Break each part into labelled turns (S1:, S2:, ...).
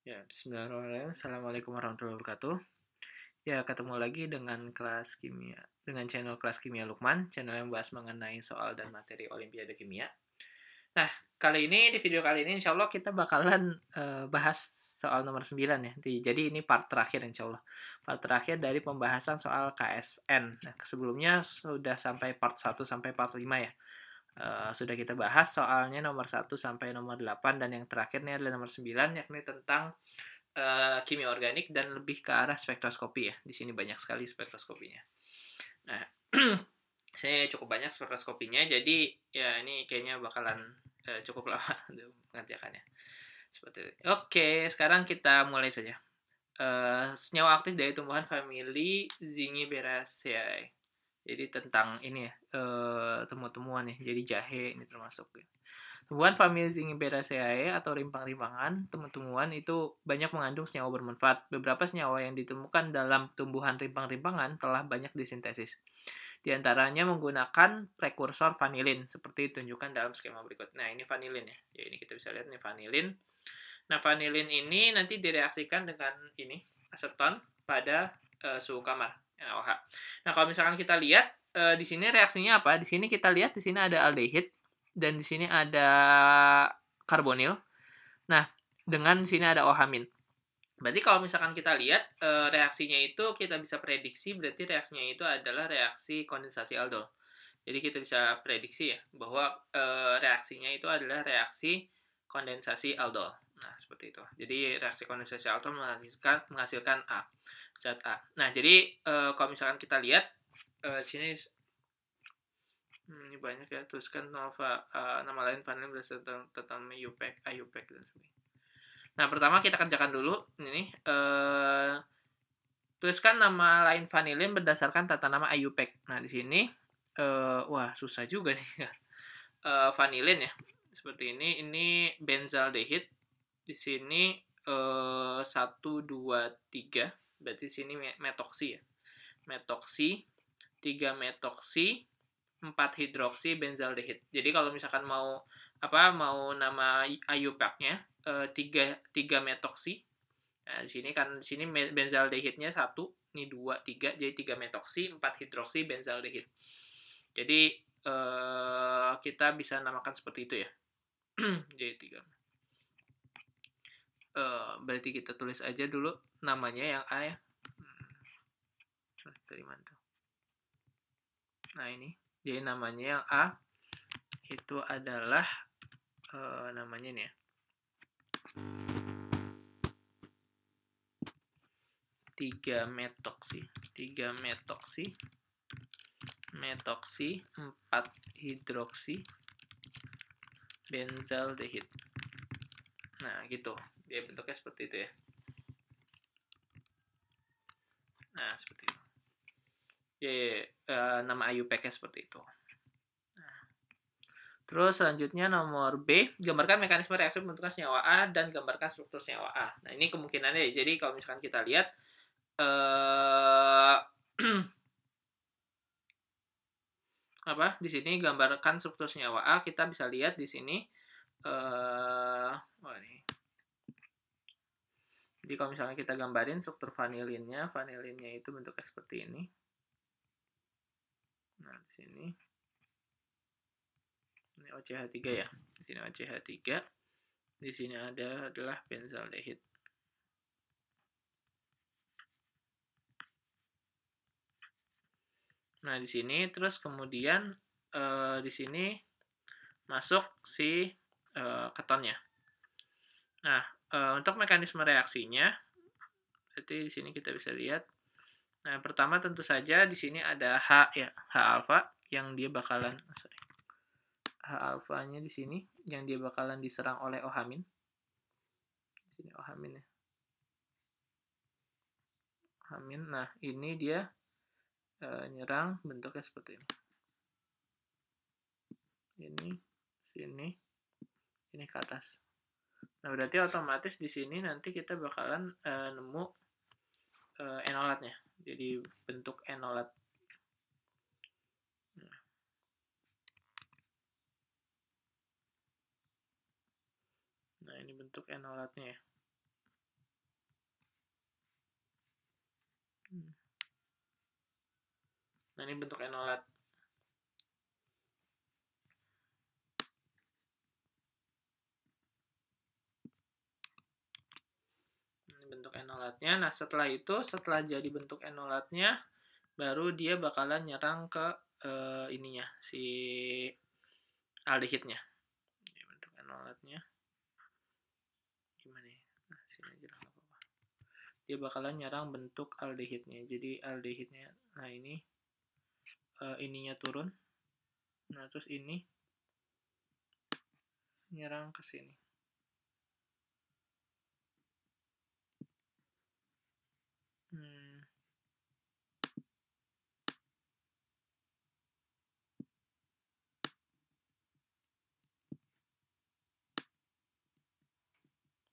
S1: Ya, bismillahirrahmanirrahim. Assalamualaikum warahmatullahi wabarakatuh. Ya, ketemu lagi dengan kelas kimia, dengan channel kelas kimia Lukman, channel yang bahas mengenai soal dan materi Olimpiade Kimia. Nah, kali ini, di video kali ini, insya Allah kita bakalan bahas soal nomor 9 ya. Jadi ini part terakhir insya Allah. Part terakhir dari pembahasan soal KSN. Nah, sebelumnya sudah sampai part 1 sampai part 5 ya. Sudah kita bahas soalnya nomor 1 sampai nomor 8 dan yang terakhir ini adalah nomor 9 yakni tentang kimia organik dan lebih ke arah spektroskopi ya. Di sini banyak sekali spektroskopinya. Nah, saya cukup banyak spektroskopinya, jadi ya ini kayaknya bakalan cukup lama untuk mengerjakannya. Seperti itu. Oke, sekarang kita mulai saja. Senyawa aktif dari tumbuhan famili Zingiberaceae. Jadi tentang ini ya, temuan-temuan ya. Jadi jahe ini termasuk. Ya. Tumbuhan famili Zingiberaceae atau rimpang-rimpangan, temuan-temuan itu banyak mengandung senyawa bermanfaat. Beberapa senyawa yang ditemukan dalam tumbuhan rimpang-rimpangan telah banyak disintesis. Di antaranya menggunakan prekursor vanilin, seperti ditunjukkan dalam skema berikut. Nah, ini vanilin ya. Ya, ini kita bisa lihat nih vanilin. Nah, vanilin ini nanti direaksikan dengan ini, aseton pada suhu kamar, NaOH. Nah, kalau misalkan kita lihat di sini reaksinya apa? Di sini kita lihat di sini ada aldehid dan di sini ada karbonil. Nah, dengan di sini ada OH-. Berarti kalau misalkan kita lihat reaksinya itu kita bisa prediksi berarti reaksinya itu adalah reaksi kondensasi aldol. Jadi kita bisa prediksi ya bahwa reaksinya itu adalah reaksi kondensasi aldol. Nah, seperti itu. Jadi reaksi kondensasi aldol menghasilkan A, zat A. Nah, jadi kalau misalkan kita lihat sini ini banyak ya, tuliskan nama lain vanilin berdasarkan tentang IUPAC, IUPAC dan sebagainya. Nah, pertama kita kerjakan dulu ini. Tuliskan nama lain vanilin berdasarkan tata nama IUPAC. Nah, di sini wah susah juga nih. Vanilin ya. Seperti ini benzaldehid. Di sini 1 2 3. Berarti di sini metoksi ya. Metoksi, 3 metoksi, 4 hidroksi benzaldehid. Jadi kalau misalkan mau nama IUPAC-nya 3 metoksi. Nah, di sini benzaldehidnya 1, ini 2, 3, jadi 3 metoksi, 4 hidroksi benzaldehid. Jadi kita bisa namakan seperti itu ya. Jadi 3. Berarti kita tulis aja dulu namanya yang A ya. Dari mana tuh? Nah, ini. Jadi namanya yang A itu adalah namanya nih ya. 3 metoksi, 4 hidroksi benzaldehid. Nah, gitu. Dia bentuknya seperti itu ya. Nah, seperti itu. Nama IUPAC-nya seperti itu. Nah. Terus selanjutnya nomor B, gambarkan mekanisme reaksi pembentukan senyawa A dan gambarkan struktur senyawa A. Nah, ini kemungkinannya ya. Jadi kalau misalkan kita lihat di sini gambarkan struktur senyawa A, kita bisa lihat di sini ini. Jadi kalau misalnya kita gambarin struktur vanilinnya itu bentuknya seperti ini. Nah, di sini ini OCH3 ya. Di sini OCH3. Di sini adalah benzaldehid. Nah, di sini terus kemudian di sini masuk si ketonnya. Nah, untuk mekanisme reaksinya berarti di sini kita bisa lihat. Nah, pertama tentu saja di sini ada H ya, H alfa yang dia bakalan H alfanya di sini yang dia bakalan diserang oleh OH-. Di sini OH- ya. OH-. Nah, ini dia nyerang bentuknya seperti ini. Sini, ini ke atas. Nah, berarti otomatis di sini nanti kita bakalan nemu enolatnya. Jadi bentuk enolat. Nah, ini bentuk enolatnya ya. Nah, ini bentuk enolat. Ini bentuk enolatnya. Nah, setelah itu, setelah jadi bentuk enolatnya, baru dia bakalan nyerang ke ininya, si aldehidnya. Ini bentuk enolatnya. Gimana ya? Nah, sini aja lah, apa-apa. Dia bakalan nyerang bentuk aldehidnya. Jadi aldehidnya, nah ini ininya turun. Nah, terus ini nyerang ke sini.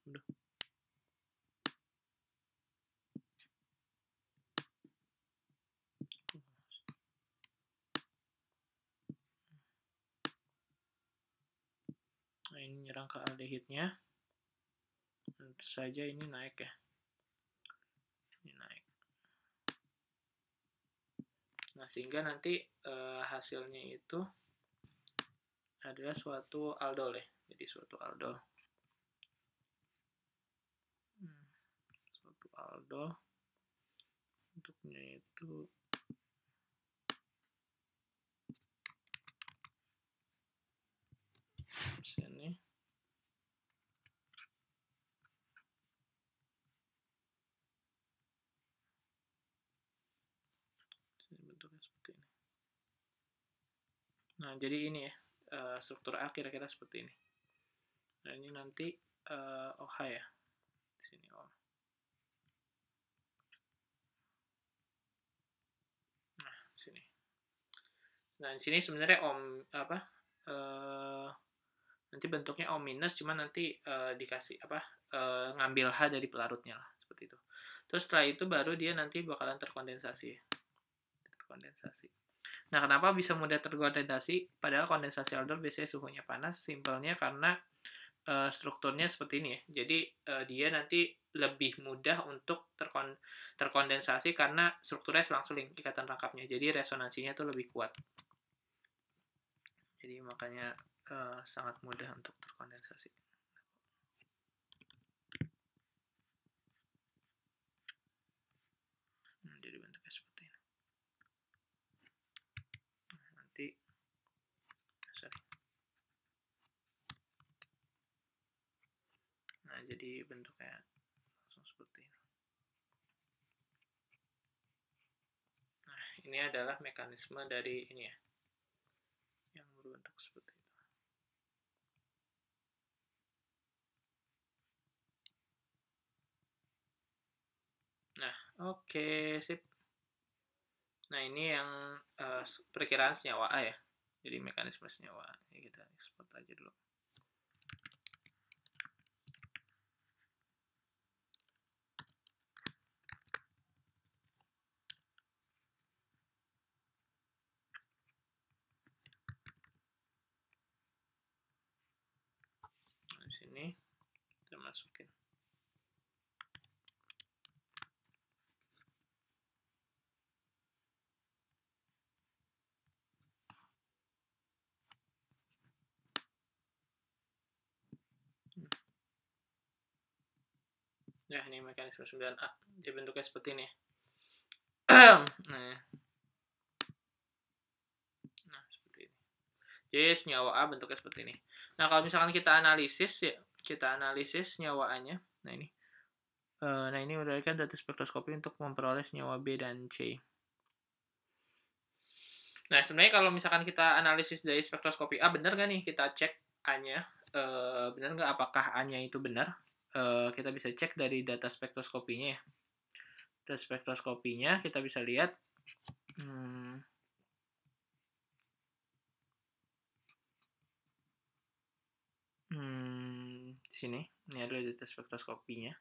S1: Udah. Nah, ini nyerang ke aldehidnya. Tentu saja ini naik ya. Ini naik. Nah, sehingga nanti hasilnya itu adalah suatu aldol ya. Jadi suatu aldol. Suatu aldol. Bentuknya itu sini. Bentuknya seperti ini. Nah, jadi ini ya, struktur A kira-kira seperti ini. Nah, ini nanti OH ya. Di sini OH. Nah, sini. Nah, di sini sebenarnya nanti bentuknya O minus, cuma nanti dikasih ngambil H dari pelarutnya lah, seperti itu. Terus setelah itu baru dia nanti bakalan terkondensasi. Nah, kenapa bisa mudah terkondensasi? Padahal kondensasi aldol biasanya suhunya panas. Simpelnya karena strukturnya seperti ini ya. Jadi dia nanti lebih mudah untuk terkondensasi karena strukturnya selang-seling ikatan rangkapnya. Jadi resonansinya itu lebih kuat. Jadi makanya sangat mudah untuk terkondensasi. Jadi bentuknya seperti ini. Nanti Nah, jadi bentuknya langsung seperti ini. Nah, ini adalah mekanisme dari ini ya, yang berbentuk seperti itu. Nah, oke, sip. Nah, ini yang perkiraan senyawa A ya. Jadi mekanisme senyawa A. Ya, kita export aja dulu. Nah, di sini kita masukin. Ya, ini mekanisme 9A. Dia bentuknya seperti ini. Nah, seperti ini. Jadi senyawa A bentuknya seperti ini. Nah, kalau misalkan kita analisis senyawa A-nya. Nah, ini. Nah, ini berdasarkan data spektroskopi untuk memperoleh senyawa B dan C. Nah, sebenarnya kalau misalkan kita analisis dari spektroskopi A, benar nggak nih kita cek A-nya? Benar nggak apakah A-nya itu benar? Kita bisa cek dari data spektroskopinya ya. Data spektroskopinya kita bisa lihat. Sini, ini adalah data spektroskopinya.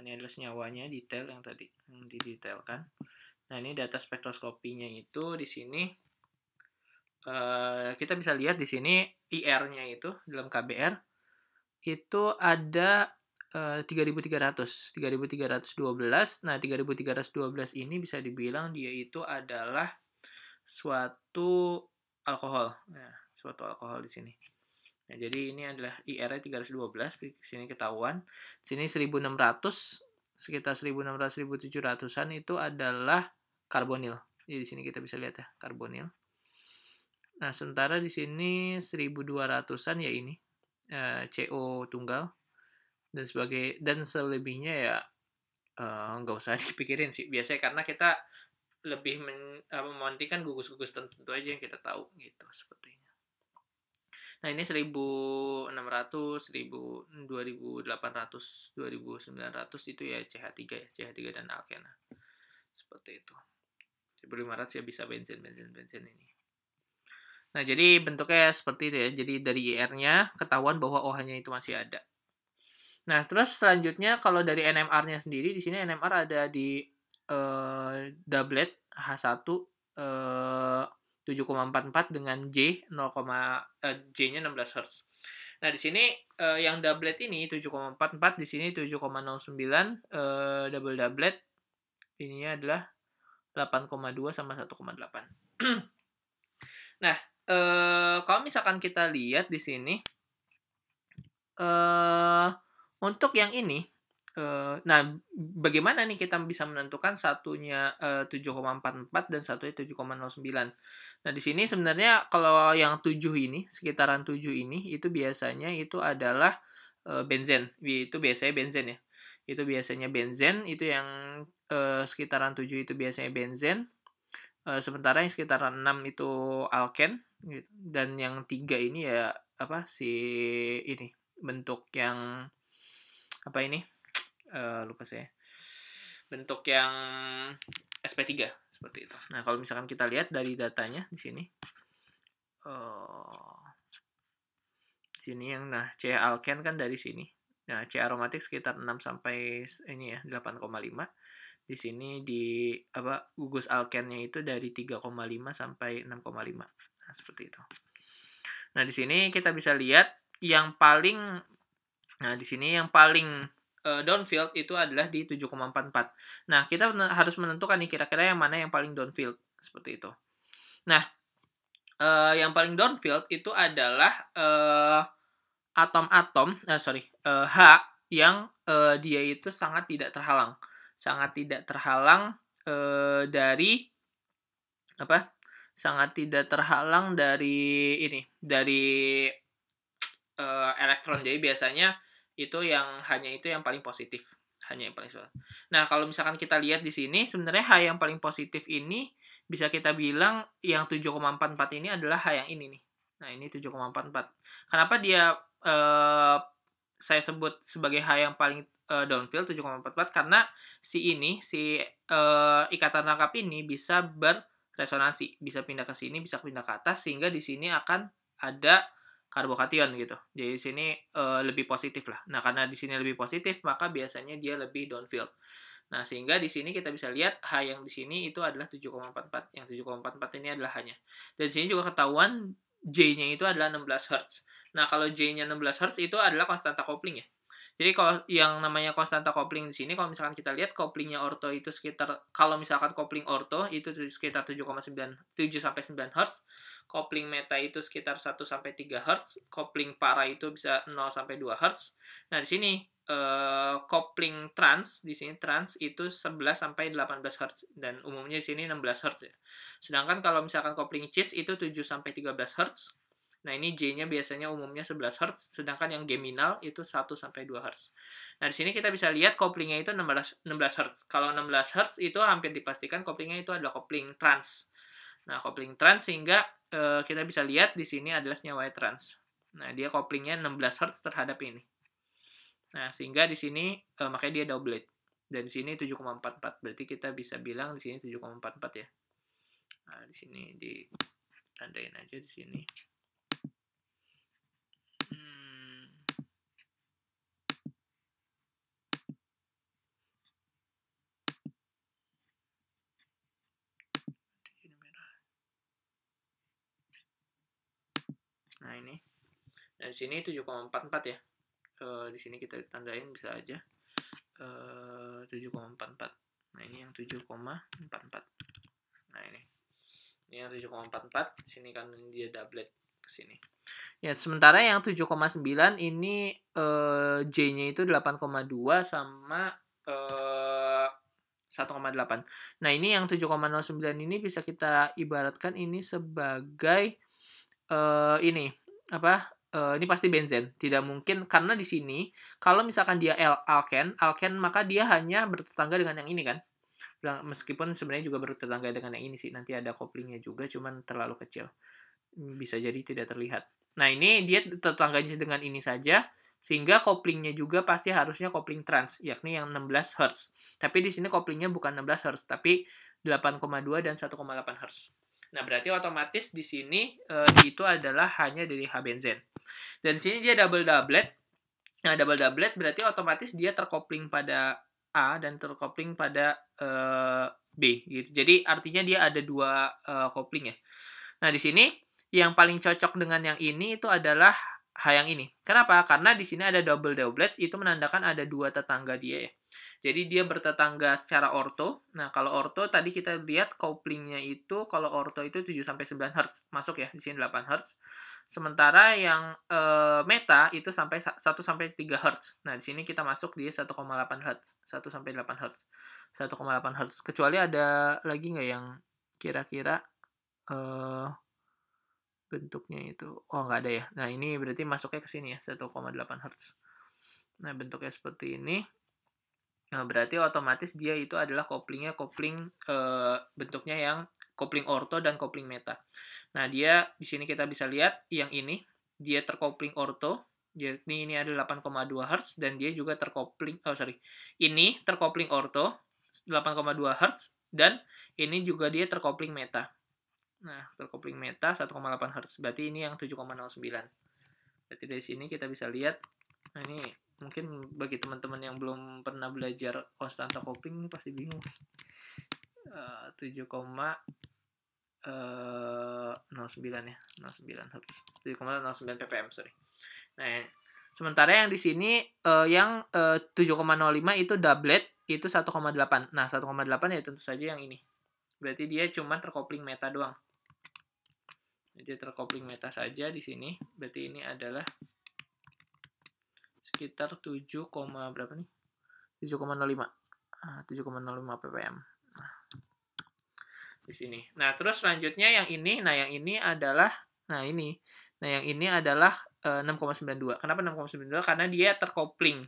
S1: Ini adalah senyawanya, detail yang tadi yang didetailkan. Nah, ini data spektroskopinya itu di sini kita bisa lihat di sini IR-nya itu dalam KBR itu ada 3.300, 3.312. Nah, 3.312 ini bisa dibilang dia itu adalah suatu alkohol. Nah, suatu alkohol di sini. Nah, jadi ini adalah IR-nya 312, di sini ketahuan. Di sini 1600, sekitar 1600-1700-an itu adalah karbonil. Jadi di sini kita bisa lihat ya, karbonil. Nah, sementara di sini 1200-an ya ini CO tunggal dan selebihnya ya nggak usah dipikirin sih. Biasanya karena kita lebih mementingkan gugus-gugus tertentu aja yang kita tahu gitu sepertinya. Nah, ini 1600, 2800, 2900 itu ya CH3 ya, CH3 dan alkena. Seperti itu. 1500 ya bisa bensin ini. Nah, jadi bentuknya seperti itu ya. Jadi dari IR-nya ketahuan bahwa OH-nya itu masih ada. Nah, terus selanjutnya kalau dari NMR-nya sendiri, di sini NMR ada di doublet H1 7,44 dengan J J-nya 16 Hz. Nah, di sini yang doublet ini 7,44, di sini 7,09, double doublet ininya adalah 8,2 sama 1,8. Nah, kalau misalkan kita lihat di sini untuk yang ini, nah bagaimana nih kita bisa menentukan satunya 7,44 dan satunya 7,09. Nah, di sini sebenarnya kalau yang 7 ini, sekitaran 7 ini, itu biasanya itu adalah benzen. Itu biasanya benzen ya. Itu biasanya benzen, itu yang sekitaran 7 itu biasanya benzen. Sementara yang sekitaran 6 itu alken, gitu. Dan yang 3 ini ya ini bentuk yang lupa saya. Bentuk yang sp3 seperti itu. Nah, kalau misalkan kita lihat dari datanya di sini, sini yang C alken kan dari sini. Nah, C aromatik sekitar 6 sampai ini ya 8,5. Di sini di gugus alkennya itu dari 3,5 sampai 6,5. Nah, seperti itu. Nah, di sini kita bisa lihat yang paling downfield itu adalah di 7,44. Nah, kita harus menentukan nih kira-kira yang mana yang paling downfield seperti itu. Nah, yang paling downfield itu adalah atom-atom H yang dia itu sangat tidak terhalang dari elektron. Jadi biasanya itu yang paling positif, Nah, kalau misalkan kita lihat di sini, sebenarnya H yang paling positif ini bisa kita bilang yang 7,44 ini adalah H yang ini nih. Nah, ini 7,44. Kenapa dia saya sebut sebagai H yang paling downfield 7,44? Karena si ikatan rangkap ini bisa berresonansi, bisa pindah ke sini, bisa pindah ke atas, sehingga di sini akan ada karbokation gitu. Jadi di sini lebih positif lah. Nah, karena di sini lebih positif, maka biasanya dia lebih downfield. Nah, sehingga di sini kita bisa lihat H yang di sini itu adalah 7,44. Yang 7,44 ini adalah H-nya. Dan di sini juga ketahuan J-nya itu adalah 16 Hz. Nah, kalau J-nya 16 Hz itu adalah konstanta kopling ya. Jadi kalau yang namanya konstanta kopling di sini, kalau misalkan kita lihat koplingnya orto itu kalau misalkan kopling orto itu sekitar 7,9 sampai 9 Hz. Kopling meta itu sekitar 1 sampai 3 Hz, kopling para itu bisa 0 sampai 2 Hz. Nah, di sini kopling trans, di sini trans itu 11 sampai 18 Hz dan umumnya di sini 16 Hz ya. Sedangkan kalau misalkan kopling cis itu 7 sampai 13 Hz. Nah, ini J-nya biasanya umumnya 11 Hz, sedangkan yang geminal itu 1 sampai 2 Hz. Nah, di sini kita bisa lihat koplingnya itu 16 Hz. Kalau 16 Hz itu hampir dipastikan koplingnya itu adalah kopling trans. Nah, kopling trans sehingga kita bisa lihat di sini adalah senyawa trans. Nah, dia koplingnya 16 Hz terhadap ini. Nah, sehingga di sini makanya dia doublet. Dan di sini 7,44. Berarti kita bisa bilang di sini 7,44 ya. Nah, di sini ditandain aja di sini. Nah, ini. Dan di sini 7,44 ya. Di sini kita tandain bisa aja 7,44. Nah, ini yang 7,44. Nah, ini Ini yang 7,44, sini kan dia doublet ke sini. Ya, sementara yang 7,9 ini J-nya itu 8,2 sama 1,8. Nah, ini yang 7,09 ini bisa kita ibaratkan ini sebagai ini apa? Ini pasti benzen. Tidak mungkin karena di sini kalau misalkan dia alken maka dia hanya bertetangga dengan yang ini kan. Meskipun sebenarnya juga bertetangga dengan yang ini sih. Nanti ada koplingnya juga, cuman terlalu kecil. Bisa jadi tidak terlihat. Nah, ini dia tetangganya dengan ini saja, sehingga koplingnya juga pasti harusnya kopling trans, yakni yang 16 Hz. Tapi di sini koplingnya bukan 16 Hz, tapi 8,2 dan 1,8 Hz. Nah, berarti otomatis di sini itu adalah hanya dari H benzen. Dan di sini dia double doublet. Nah, double doublet berarti otomatis dia terkopling pada A dan terkopling pada B gitu. Jadi artinya dia ada dua kopling ya. Nah, di sini yang paling cocok dengan yang ini itu adalah H yang ini. Kenapa? Karena di sini ada double doublet, itu menandakan ada dua tetangga dia ya. Jadi dia bertetangga secara orto. Nah, kalau orto tadi kita lihat couplingnya itu kalau orto itu 7-9 Hz. Masuk ya, di sini 8 Hz. Sementara yang meta itu sampai 1-3 Hz. Nah, di sini kita masuk dia 1,8 Hz. 1-8 Hz. 1,8 Hz. Kecuali ada lagi nggak yang kira-kira bentuknya itu. Oh, nggak ada ya. Nah, ini berarti masuknya ke sini ya, 1,8 Hz. Nah, bentuknya seperti ini. Nah, berarti otomatis dia itu adalah kopling bentuknya yang kopling orto dan kopling meta. Nah, dia di sini kita bisa lihat yang ini dia terkopling orto. Jadi ini ada 8,2 Hz dan dia juga terkopling ini terkopling orto 8,2 Hz dan ini juga dia terkopling meta. Nah, terkopling meta 1,8 Hz. Berarti ini yang 7,09. Berarti dari sini kita bisa lihat. Nah, ini mungkin bagi teman-teman yang belum pernah belajar konstanta kopling pasti bingung. 7,09 ya, 09 Hz. 7,09 ppm, sorry. Nah, sementara yang di sini yang 7,05 itu doublet itu 1,8. Nah, 1,8 ya tentu saja yang ini. Berarti dia cuma terkopling meta doang. Jadi terkopling meta saja di sini. Berarti ini adalah sekitar 7, berapa nih? 7,05. 7,05 ppm. Nah, di sini. Nah, terus selanjutnya yang ini. Nah, yang ini adalah ini. Nah, yang ini adalah 6,92. Kenapa 6,92? Karena dia terkopling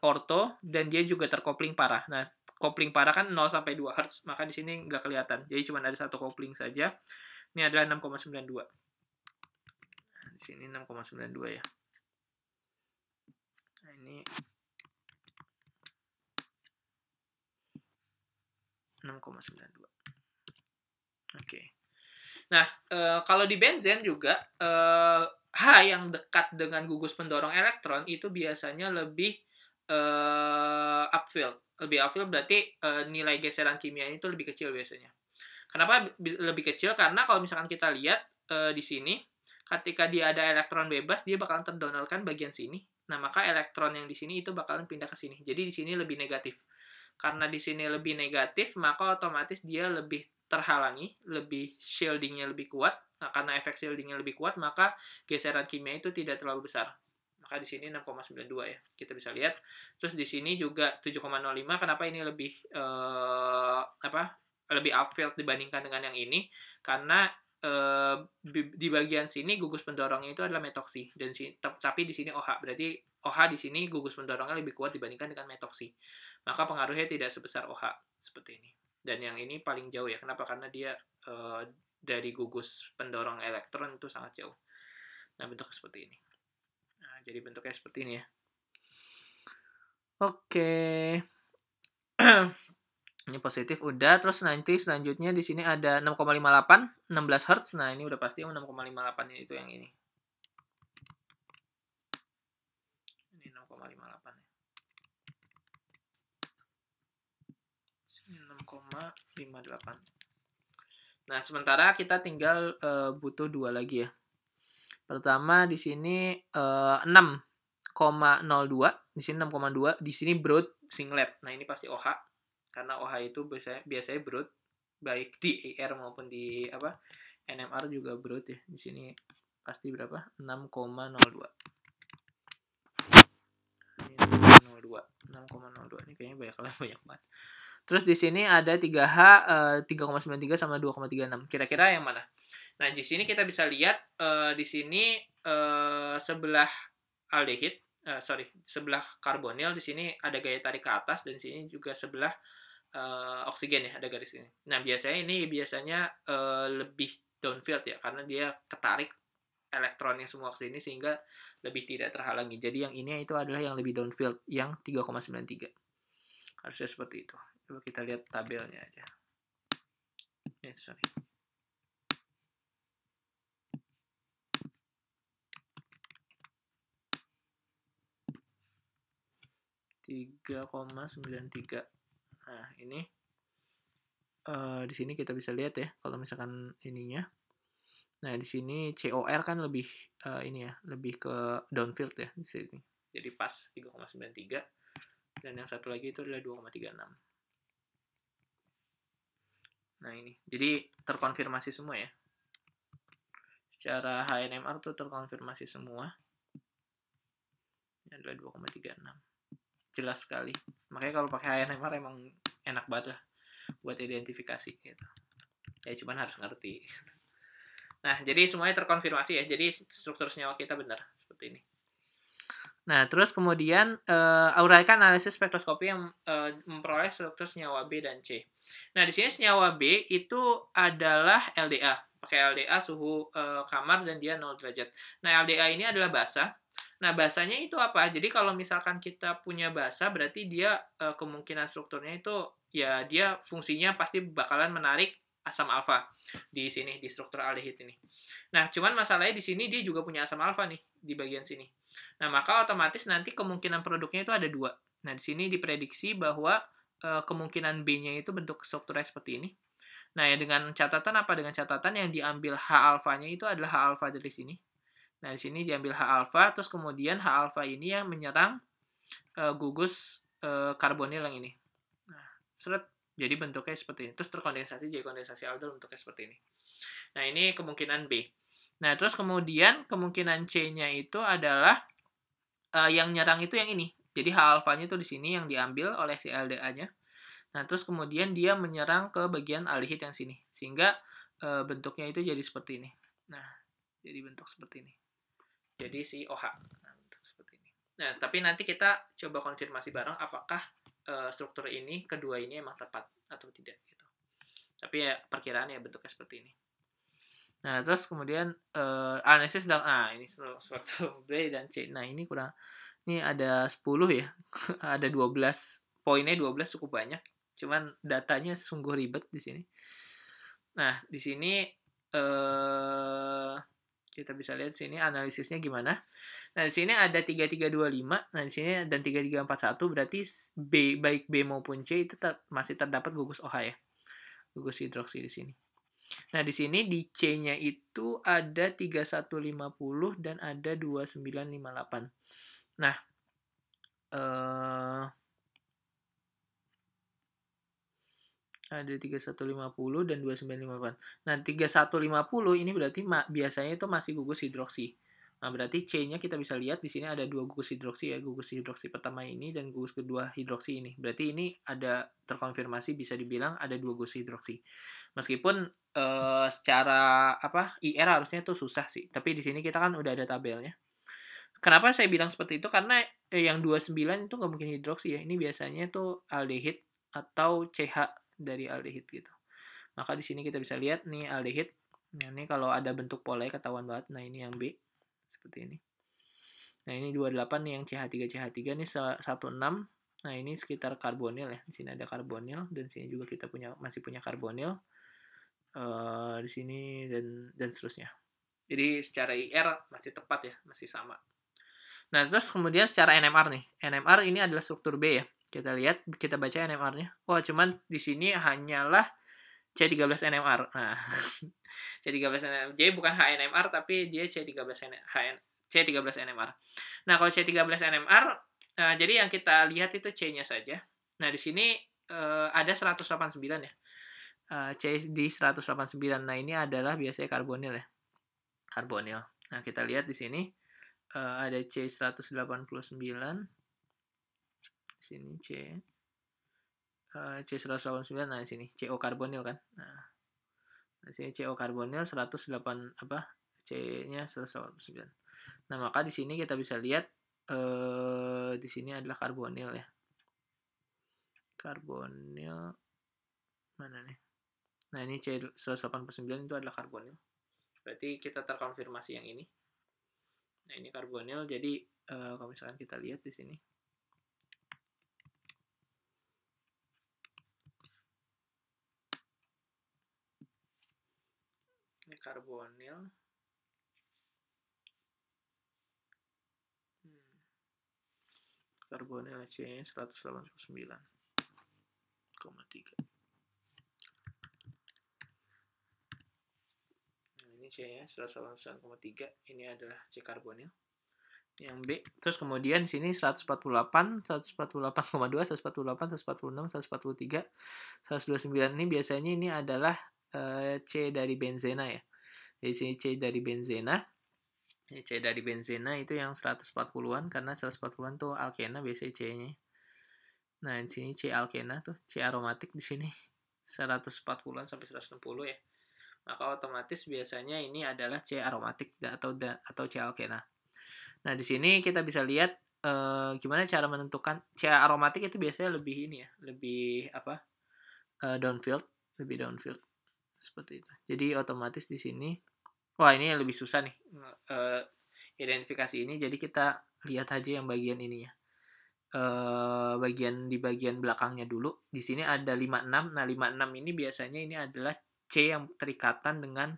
S1: orto dan dia juga terkopling parah. Nah, kopling parah kan 0-2 Hz, maka di sini nggak kelihatan. Jadi cuma ada satu kopling saja. Ini adalah 6,92. Nah, di sini 6,92 ya. Nah, ini 6,92. Oke. Nah, kalau di benzen juga H yang dekat dengan gugus pendorong elektron itu biasanya lebih upfield. Lebih upfield berarti nilai geseran kimianya itu lebih kecil biasanya. Kenapa lebih kecil? Karena kalau misalkan kita lihat di sini, ketika dia ada elektron bebas, dia bakalan terdonorkan bagian sini. Nah, maka elektron yang di sini itu bakalan pindah ke sini. Jadi di sini lebih negatif. Karena di sini lebih negatif, maka otomatis dia lebih terhalangi, lebih shieldingnya lebih kuat. Nah, karena efek shieldingnya lebih kuat, maka geseran kimia itu tidak terlalu besar. Maka di sini 6,92 ya. Kita bisa lihat. Terus di sini juga 7,05. Kenapa ini lebih lebih upfield dibandingkan dengan yang ini? Karena di bagian sini gugus pendorongnya itu adalah metoksi dan tapi di sini OH. Berarti OH di sini gugus pendorongnya lebih kuat dibandingkan dengan metoksi. Maka pengaruhnya tidak sebesar OH seperti ini. Dan yang ini paling jauh ya. Kenapa? Karena dia dari gugus pendorong elektron itu sangat jauh. Nah, bentuknya seperti ini. Nah, jadi bentuknya seperti ini ya. Oke. Ini positif udah. Terus nanti selanjutnya di sini ada 6,58, 16 Hz. Nah, ini udah pasti 6,58 itu yang ini. Ini 6,58 ya. 6,58. Nah, sementara kita tinggal butuh dua lagi ya. Pertama di sini 6,02, di sini 6,2, di sini broad singlet. Nah, ini pasti OH karena OH itu biasanya broad. baik di ER maupun di NMR juga broad ya. Di sini pasti berapa? 6,02. 6,02 ini kayaknya banyak banget. Terus di sini ada 3H 3,93 sama 2,36. Kira-kira yang mana? Nah, di sini kita bisa lihat di sini sebelah aldehid, sebelah karbonil di sini ada gaya tarik ke atas, dan di sini juga sebelah oksigen ya, ada garis ini. Nah, biasanya lebih downfield ya, karena dia ketarik elektronnya semua ke sini sehingga lebih tidak terhalangi. Jadi yang ini itu adalah yang lebih downfield, yang 3,93. Harusnya seperti itu. Coba kita lihat tabelnya aja. Sorry. 3,93. Nah, ini di sini kita bisa lihat ya, kalau misalkan ininya. Nah, di sini COR kan lebih ini ya, lebih ke downfield ya di sini. Jadi pas 3,93, dan yang satu lagi itu adalah 2,36. Nah, ini. Jadi terkonfirmasi semua ya. Secara HNMR tuh terkonfirmasi semua. Ini adalah 2,36. Jelas sekali. Makanya kalau pakai HNMR emang enak banget lah buat identifikasi gitu. Ya cuman harus ngerti. Nah, jadi semuanya terkonfirmasi ya. Jadi struktur senyawa kita benar seperti ini. Nah, terus kemudian uraikan analisis spektroskopi yang memperoleh struktur senyawa B dan C. Nah, di sini senyawa B itu adalah LDA. Pakai LDA suhu kamar dan dia 0 derajat. Nah, LDA ini adalah basa. Nah, basanya itu apa? Jadi kalau misalkan kita punya basa, berarti dia kemungkinan strukturnya itu ya dia fungsinya pasti bakalan menarik asam alfa di sini, di struktur aldehid ini. Nah, cuman masalahnya di sini dia juga punya asam alfa nih di bagian sini. Nah, maka otomatis nanti kemungkinan produknya itu ada 2. Nah, di sini diprediksi bahwa kemungkinan B-nya itu bentuk strukturnya seperti ini. Nah, ya dengan catatan apa? Dengan catatan yang diambil H-alfanya itu adalah H-alfa dari sini. Nah, di sini diambil H-alfa, terus kemudian H-alfa ini yang menyerang gugus karbonil yang ini. Nah, seret, jadi bentuknya seperti ini. Terus terkondensasi jadi kondensasi aldol, bentuknya seperti ini. Nah, ini kemungkinan B. Nah, terus kemudian kemungkinan C-nya itu adalah yang nyerang itu yang ini. Jadi H-alfanya itu di sini yang diambil oleh si LDA-nya. Nah, terus kemudian dia menyerang ke bagian aldehid yang sini. Sehingga bentuknya itu jadi seperti ini. Nah, jadi bentuk seperti ini. Jadi si OH. Nah, bentuk seperti ini. Nah, tapi nanti kita coba konfirmasi bareng apakah struktur ini, kedua ini emang tepat atau tidak. Gitu. Tapi ya perkiraan ya bentuknya seperti ini. Nah, terus kemudian analisis dan ini struktur B dan C. Nah, ini kurang, ini ada 10 ya. Ada 12. Poinnya 12 cukup banyak. Cuman datanya sungguh ribet di sini. Nah, di sini kita bisa lihat sini analisisnya gimana. Nah, di sini ada 3325. Nah, di sini dan 3341 berarti B, baik B maupun C itu masih terdapat gugus OH ya. Gugus hidroksi di sini. Nah, di sini di C-nya itu ada 3150 dan ada 2958. Nah, ada 3150 dan 2958. Nah, 3150 ini berarti biasanya itu masih gugus hidroksi. Nah, berarti C-nya kita bisa lihat di sini ada 2 gugus hidroksi ya, gugus hidroksi pertama ini dan gugus kedua hidroksi ini. Berarti ini ada terkonfirmasi, bisa dibilang ada 2 gugus hidroksi. Meskipun secara IR harusnya itu susah sih, tapi di sini kita kan udah ada tabelnya. Kenapa saya bilang seperti itu? Karena yang 29 itu nggak mungkin hidroksi ya. Ini biasanya itu aldehid atau CH dari aldehid gitu. Maka di sini kita bisa lihat nih aldehid. Nah, ini kalau ada bentuk polanya ketahuan banget. Nah, ini yang B seperti ini. Nah, ini 28 nih yang CH3 ini 16. Nah, ini sekitar karbonil ya. Di sini ada karbonil dan di sini juga kita masih punya karbonil. Di sini dan seterusnya. Jadi secara IR masih tepat ya, masih sama. Nah, terus kemudian secara NMR nih. NMR ini adalah struktur B ya. Kita lihat, kita baca NMR-nya. Wah, cuman di sini hanyalah C13 NMR. Nah, C13 NMR. Jadi bukan HNMR, tapi dia C13 NMR. Nah, kalau C13 NMR, jadi yang kita lihat itu C-nya saja. Nah, di sini ada 189 ya. C di 189. Nah, ini adalah biasanya karbonil ya. Karbonil. Nah, kita lihat di sini ada C189. Di sini C189. Nah, di sini CO karbonil kan. Nah, di sini CO karbonil 108 apa? C-nya 189. Nah, maka di sini kita bisa lihat di sini adalah karbonil ya. Karbonil mana nih? Nah, ini C189 itu adalah karbonil. Berarti kita terkonfirmasi yang ini. Nah, ini karbonil. Jadi kalau misalkan kita lihat di sini. Ini karbonil. Karbonil C-nya 189,3. Nah, ini C-nya 189,3. Ini adalah C karbonil. Yang B. Terus kemudian di sini 148, 148,2, 148, 146, 143, 129. Ini biasanya ini adalah C dari benzena ya. Di sini C dari benzena. C dari benzena itu yang 140-an, karena 140-an tuh alkena biasanya C-nya. Nah, di sini C alkena tuh, C aromatik di sini 140-an sampai 160 ya. Maka otomatis biasanya ini adalah C aromatik atau C alkena. Nah, di sini kita bisa lihat gimana cara menentukan C aromatik itu biasanya lebih ini ya, lebih apa? Downfield, lebih downfield seperti itu. Jadi otomatis di sini wah, ini lebih susah nih identifikasi ini. Jadi kita lihat aja yang bagian ininya. Di bagian belakangnya dulu. Di sini ada 56. Nah, 56 ini biasanya ini adalah C yang terikatan dengan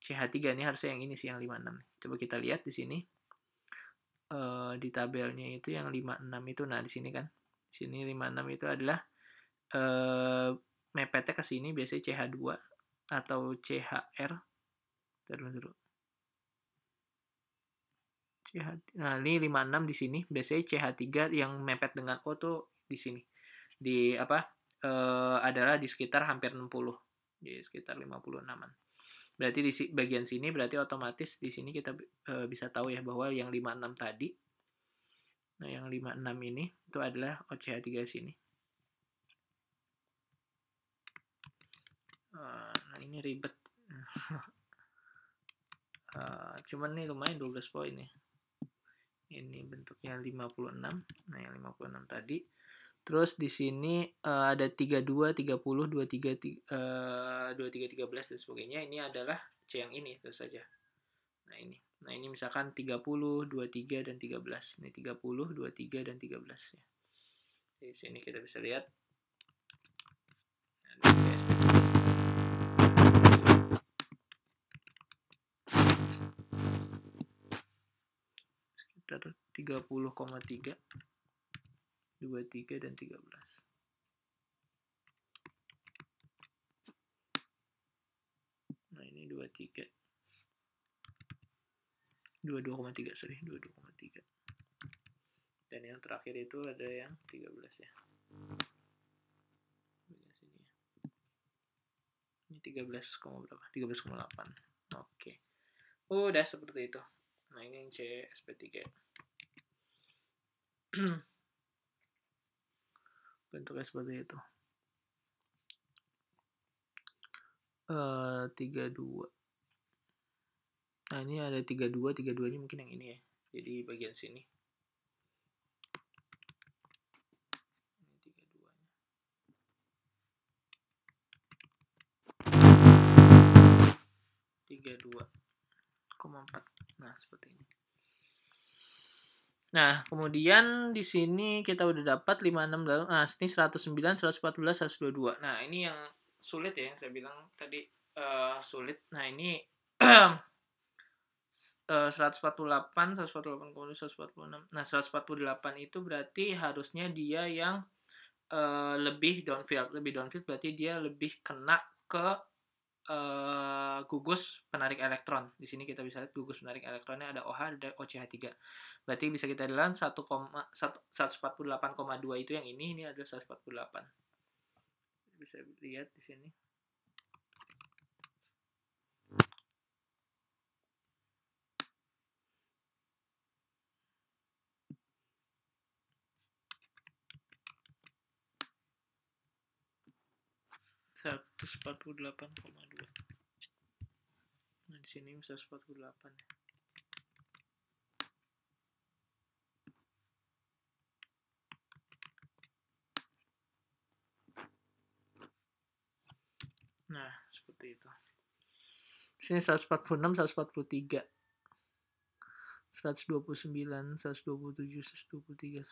S1: CH3. Ini harusnya yang ini sih, yang 56. Coba kita lihat di sini. Di tabelnya itu yang 56 itu. Nah, di sini kan. Di sini 56 itu adalah mepetnya ke sini biasanya CH2 atau CHR. Dulu. Nah, ini 56 di sini. Biasanya CH3 yang mepet dengan O tuh di sini. Di apa? Adalah di sekitar hampir 60. Di sekitar 56-an. Berarti di bagian sini berarti otomatis di sini kita bisa tahu ya bahwa yang 56 tadi. Nah, yang 56 ini itu adalah OCH3 sini. Nah, ini ribet. Cuman nih lumayan 12 poin ya. Ini bentuknya 56. Nah, yang 56 tadi. Terus di sini ada 32, 30, 23, 23, 13 dan sebagainya. Ini adalah C yang ini tentu saja. Nah, ini. Nah, ini misalkan 30, 23 dan 13. Ini 30, 23 dan 13 ya. Di sini kita bisa lihat. Nah, sekitar 30,3, 23 dan 13. Nah, ini 23. 22,3, sorry, 22,3. Dan yang terakhir itu ada yang 13 ya. Ini 13, berapa? 13,8. Oke. Udah seperti itu. Nah, ini yang C SP3. Bentuknya seperti itu. 32. Nah, ini ada 32, 32 ini mungkin yang ini ya. Jadi bagian sini. Ini 32-nya. 32,4. Nah, seperti ini. Nah, kemudian di sini kita udah dapat 56. Nah, ini 109, 114, 122. Nah, ini yang sulit ya, yang saya bilang tadi sulit. Nah, ini 148, 148, kemudian 146. Nah, 148 itu berarti harusnya dia yang lebih downfield. Lebih downfield berarti dia lebih kena ke gugus penarik elektron. Di sini kita bisa lihat gugus penarik elektronnya ada OH dan OCH3. Berarti bisa kita lihat 148,2 itu yang ini adalah 148. bisa lihat di sini. $148,2. Nah, di sini 148 ya. Nah, seperti itu. Di sini 146, 143, 129, 127, 123.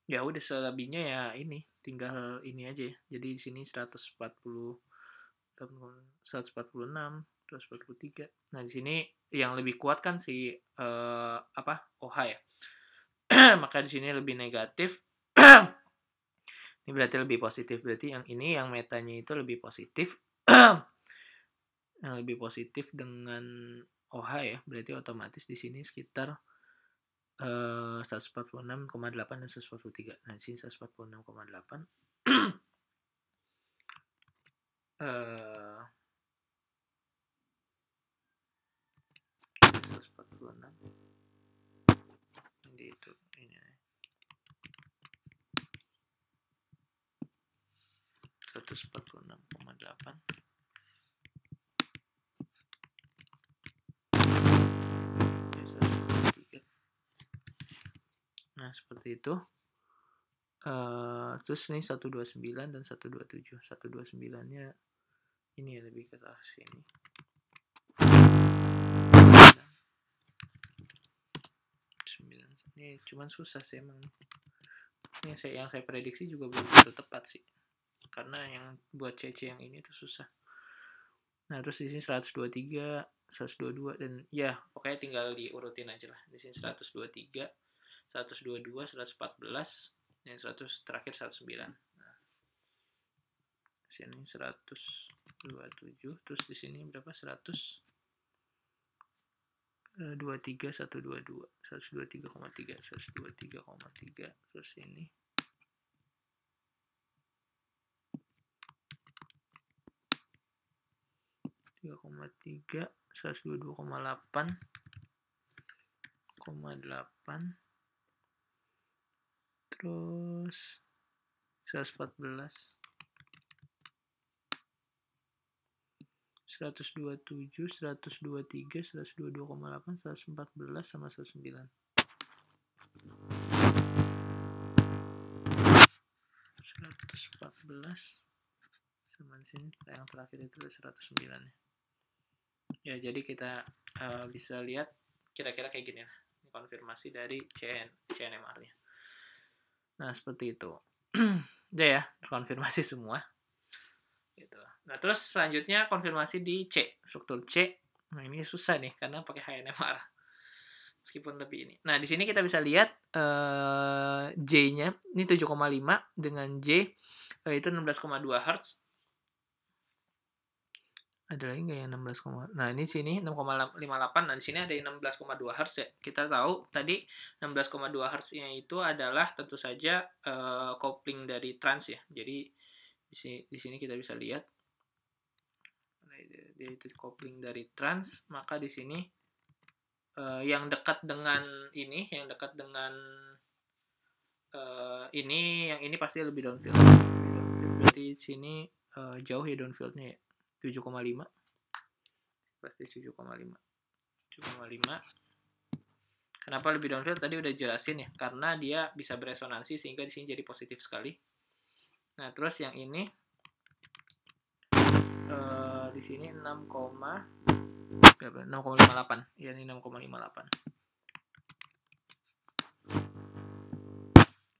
S1: Ya udah, selebihnya ya ini, tinggal ini aja ya. Jadi di sini 140, 146, 143. Nah, di sini yang lebih kuat kan si OH ya. Maka di sini lebih negatif. Ini berarti lebih positif. Berarti yang ini, yang metanya itu lebih positif. Yang lebih positif dengan OH ya. Berarti otomatis di sini sekitar 146,8 dan 143. Nah, di sini 146,8. 146. Jadi itu ini 146,8. Nah, seperti itu. Terus ini 129 dan 127. 129-nya ini ya, lebih ke arah sini. Ini cuman susah sih emang. Ini yang saya prediksi juga belum tentu tepat sih. Karena yang buat CC yang ini tuh susah. Nah, terus di sini 123, 122 dan ya pokoknya tinggal diurutin aja lah. Di sini 123, 122, 114, yang 100 terakhir 109. Nah, di sini 127, terus di sini berapa? 123, 122, 123,3, 123,3, terus ini 3,3, 122,8, 8, terus 114, 127, 123, 122,8, 114, sama 109. 114 sama di sini yang terakhir itu 109 ya. Jadi kita bisa lihat kira-kira kayak gini lah, konfirmasi dari CNMR-nya. Nah, seperti itu. Udah ya, konfirmasi semua. Gitu. Nah, terus selanjutnya konfirmasi di C, struktur C. Nah, ini susah nih karena pakai HNMR. Meskipun lebih ini. Nah, di sini kita bisa lihat J-nya ini 7,5 dengan J itu 16,2 Hz. Ada lagi nggak yang 16, nah ini sini 6,58. Nah, di sini ada yang 16,2 Hz ya. Kita tahu tadi 16,2 Hz-nya itu adalah tentu saja kopling dari trans ya. Jadi di sini kita bisa lihat dia itu kopling dari trans, maka di sini yang dekat dengan ini, yang dekat dengan ini, yang ini pasti lebih downfield. Berarti di sini jauh ya downfieldnya ya. 7,5 pasti 7,5. Kenapa lebih downfield? Tadi udah jelasin ya, karena dia bisa beresonansi sehingga di sini jadi positif sekali. Nah, terus yang ini di sini 6,58. Ya, ini 6,58.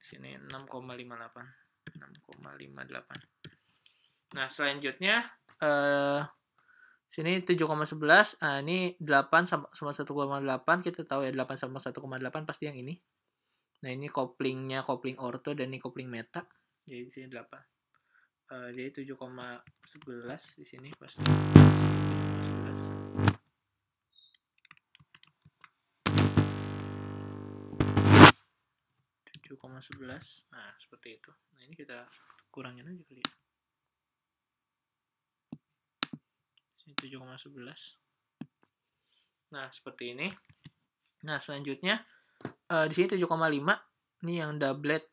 S1: Di sini 6,58. Nah, selanjutnya sini 7,11. Nah, ini 8 sama 1,8. Kita tahu ya 8 sama 1,8 pasti yang ini. Nah, ini koplingnya kopling orto dan ini kopling meta. Jadi di sini 8. Jadi 7,11 di sini pasti. 7,11. Nah, seperti itu. Nah, ini kita kurangin aja kali ya. Sini 7,11. Nah, seperti ini. Nah, selanjutnya di sini 7,5. Ini yang doublet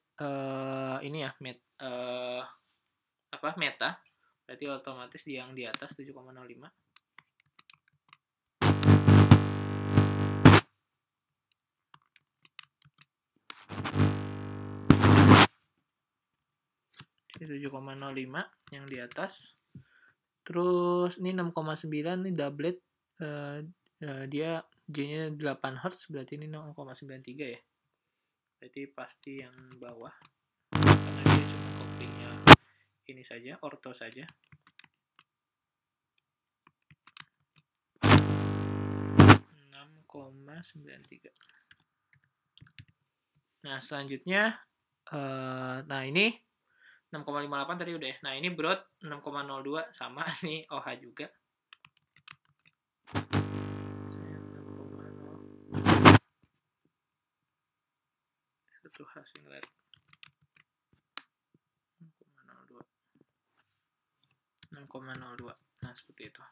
S1: ini ya, meta. Berarti otomatis yang di atas 7,05. Ini 7,05 yang di atas. Terus ini 6,9 ini doublet, dia J-nya 8 Hz, berarti ini 0,93 ya. Berarti pasti yang bawah. Karena dia cuma couplingnya ini saja, orto saja. 6,93. Nah, selanjutnya nah ini 6,58 tadi udah ya. Nah, ini Broad 6,02 sama nih OH juga. Satu H singlet 6,02. Nah, seperti itu.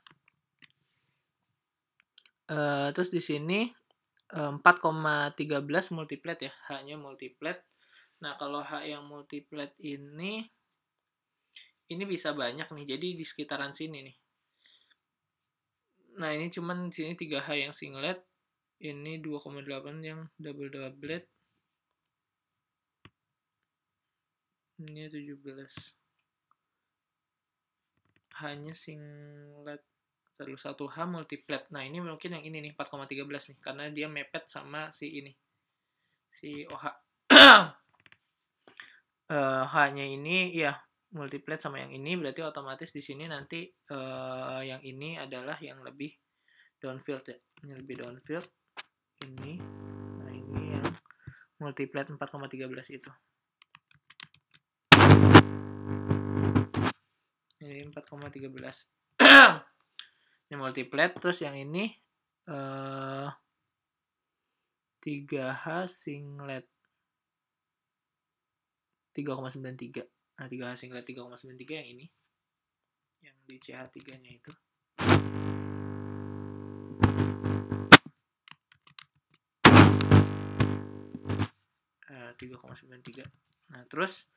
S1: Terus di sini 4,13 multiplet ya, H-nya multiplet. Nah, kalau H yang multiplet ini bisa banyak nih, jadi di sekitaran sini nih. Nah, ini cuman di sini 3H yang singlet, ini 2,8 yang double doublet. Ini 17. H-nya singlet. Terus 1H multiplet. Nah, ini mungkin yang ini nih, 4,13 nih, karena dia mepet sama si ini. Si OH. H-nya ini ya multiplet sama yang ini, berarti otomatis di sini nanti yang ini adalah yang lebih downfield ya. Ini lebih downfield. Ini. Nah, ini yang multiplet 4,13 itu. Ini 4,13. Ini multiplet, terus yang ini 3H singlet 3,93. Nah, 3H singlet 3,93 yang ini. Yang di CH3-nya itu. 3,93. Nah, terus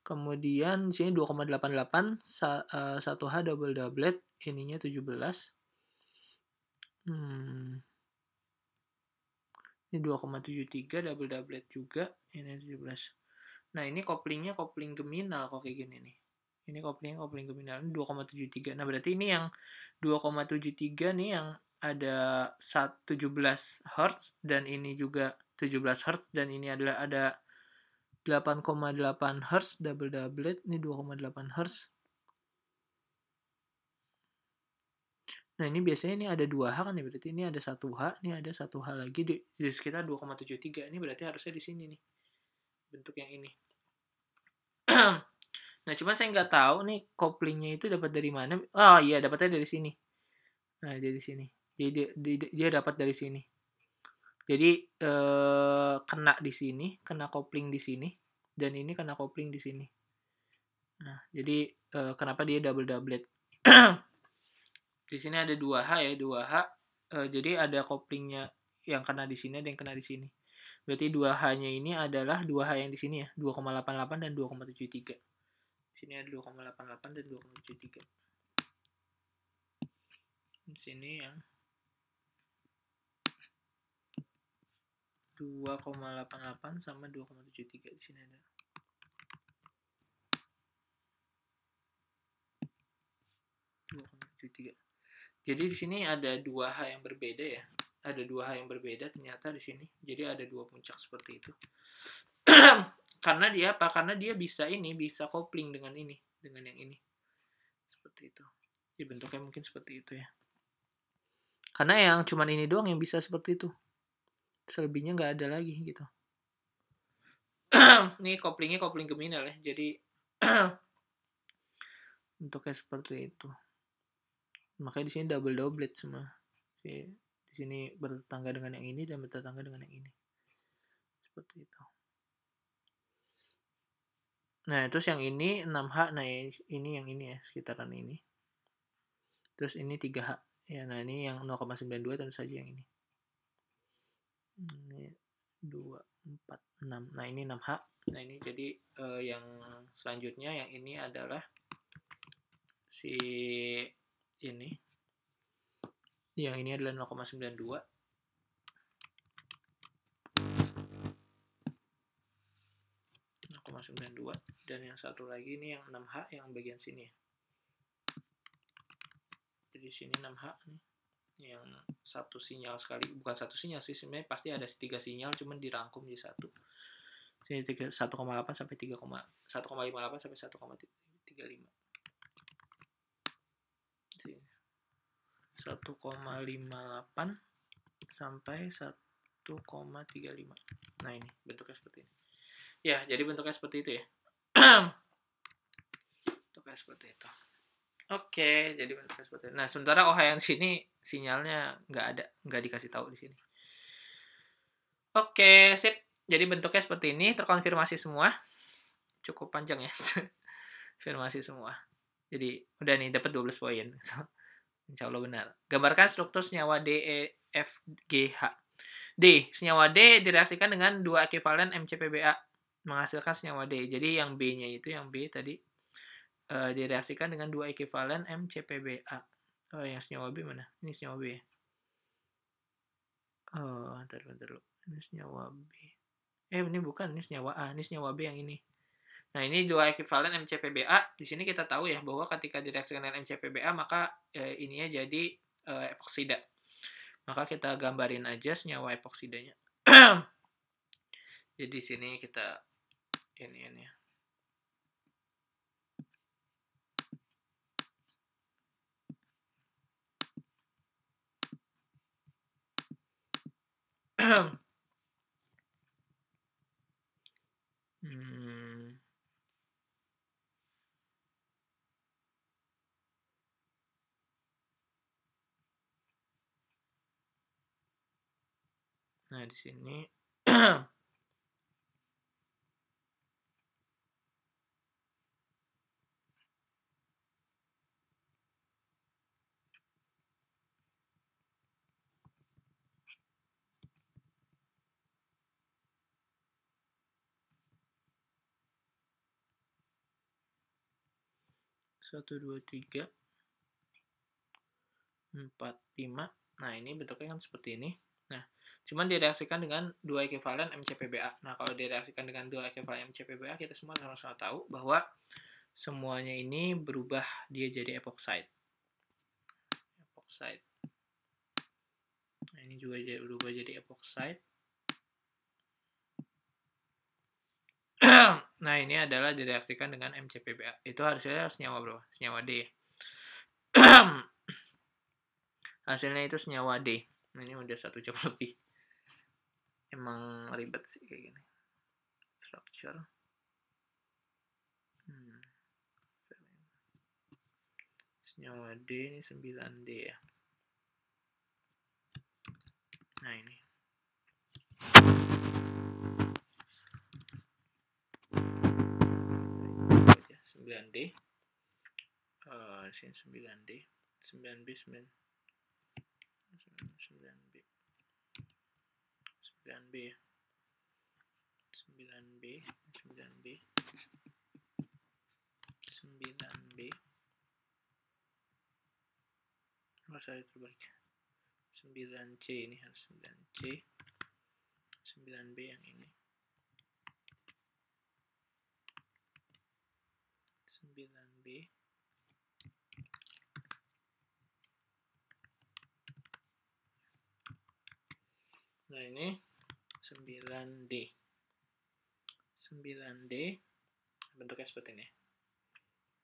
S1: kemudian di sini 2,88 1H double doublet, ininya 17. Ini 2,73 double doublet juga, ini 17. Nah, ini couplingnya kopling geminal kok kayak gini nih. Ini couplingnya kopling geminal, ini 2,73. Nah, berarti ini yang 2,73 nih yang ada 17 Hz dan ini juga 17 Hz dan ini adalah ada 8,8 Hz double doublet, ini 2,8 Hz. Nah, ini biasanya ini ada 2H kan ya, berarti ini ada 1H, ini ada 1H lagi di sekitar 2,73. Ini berarti harusnya di sini nih. Bentuk yang ini. Nah, cuma saya nggak tahu nih couplingnya itu dapat dari mana. Oh iya, dapatnya dari sini. Nah, dari sini. Jadi dia dapat dari sini. Jadi kena di sini, kena kopling di sini, dan ini kena kopling di sini. Nah, jadi kenapa dia double doublet? Di sini ada 2H ya, 2H. Jadi ada koplingnya yang kena di sini, ada yang kena di sini. Berarti 2H-nya ini adalah 2H yang di sini ya, 2,88 dan 2,73. Di sini ada 2,88 dan 2,73. Di sini yang 2,88 sama 2,73 di sini ada. Jadi di sini ada 2H yang berbeda ya. Ada 2H yang berbeda ternyata di sini. Jadi ada 2 puncak seperti itu. Karena dia apa? Karena dia bisa kopling dengan ini, dengan yang ini. Seperti itu. Jadi bentuknya mungkin seperti itu ya. Karena yang cuman ini doang yang bisa seperti itu. Selebihnya nggak ada lagi gitu. Ini koplingnya kopling geminal ya. Jadi bentuknya seperti itu. Makanya di sini double doublet semua. Di sini bertetangga dengan yang ini dan bertetangga dengan yang ini. Seperti itu. Nah, terus yang ini 6H, nah ini yang ini ya, sekitaran ini. Terus ini 3H. Ya, nah ini yang 0,92 tentu saja yang ini. Ini 2, 4, 6. Nah, ini 6H. Nah, ini jadi yang selanjutnya yang ini adalah si ini. Yang ini adalah 0,92. Dan yang satu lagi ini yang 6H yang bagian sini. Jadi sini 6H nih. Yang satu sinyal sekali, bukan satu sinyal sih, sebenarnya pasti ada 3 sinyal, cuman dirangkum di satu. Sini 1,8 sampai 1,58 sampai 1,35. 1,58 sampai 1,35. Nah, ini bentuknya seperti ini. Ya, jadi bentuknya seperti itu ya. Bentuknya seperti itu. Oke, jadi bentuknya seperti itu. Nah, sementara OH yang sini sinyalnya nggak dikasih tahu di sini. Oke, sip. Jadi bentuknya seperti ini, terkonfirmasi semua. Cukup panjang ya. Konfirmasi semua. Jadi udah nih dapat 12 poin. Insya Allah benar. Gambarkan struktur senyawa D, E, F, G, H. D. Senyawa D direaksikan dengan 2 ekivalen MCPBA menghasilkan senyawa D. Jadi yang B-nya itu, yang B tadi direaksikan dengan 2 ekivalen MCPBA. Oh, yang senyawa B mana? Ini senyawa B. Oh, bentar dulu. Ini senyawa B. Ini bukan, ini senyawa A. Ini senyawa B yang ini. Nah, ini 2 ekivalen MCPBA. Di sini kita tahu ya bahwa ketika direaksikan dengan MCPBA maka ininya jadi epoksida. Maka kita gambarin aja senyawa epoksidanya. Jadi di sini kita ini ya. Nah, di sini satu, 2, 3, 4, 5. Nah, ini bentuknya kan seperti ini. Nah, cuman direaksikan dengan 2 ekivalen MCPBA. Nah, kalau direaksikan dengan 2 ekivalen MCPBA, kita semua sama-sama tahu bahwa semuanya ini berubah dia jadi epoksida. Nah, ini juga berubah jadi epoksida. Nah, ini adalah direaksikan dengan MCPBA. Itu hasilnya senyawa berapa? Senyawa D. Hasilnya itu senyawa D. Nah, ini udah 1 jam lebih. Emang ribet sih kayak gini. Structure. Senyawa D ini 9D ya. Nah, ini. Aja 9D. Sini 9D. 9B 9B 9B ya. 9B 9B. Oh, saya terbalik. 9C ini harus 9C. 9B yang ini. 9B. Nah, ini 9D. 9D bentuknya seperti ini.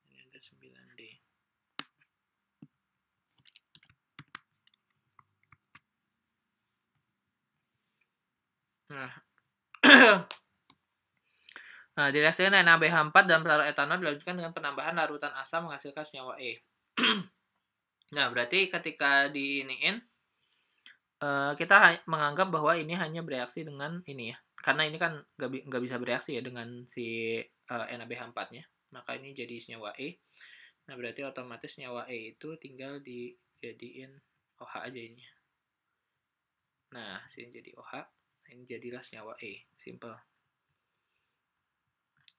S1: Ini ada 9D. Nah, direaksikan NaBH4 dan pelarut etanol dilanjutkan dengan penambahan larutan asam menghasilkan senyawa E. Nah, berarti ketika diiniin kita menganggap bahwa ini hanya bereaksi dengan ini ya, karena ini kan nggak bisa bereaksi ya dengan si NaBH4-nya, maka ini jadi senyawa E. Nah, berarti otomatis senyawa E itu tinggal dijadiin OH aja ini. Nah, sini jadi OH, ini jadilah senyawa E, simple.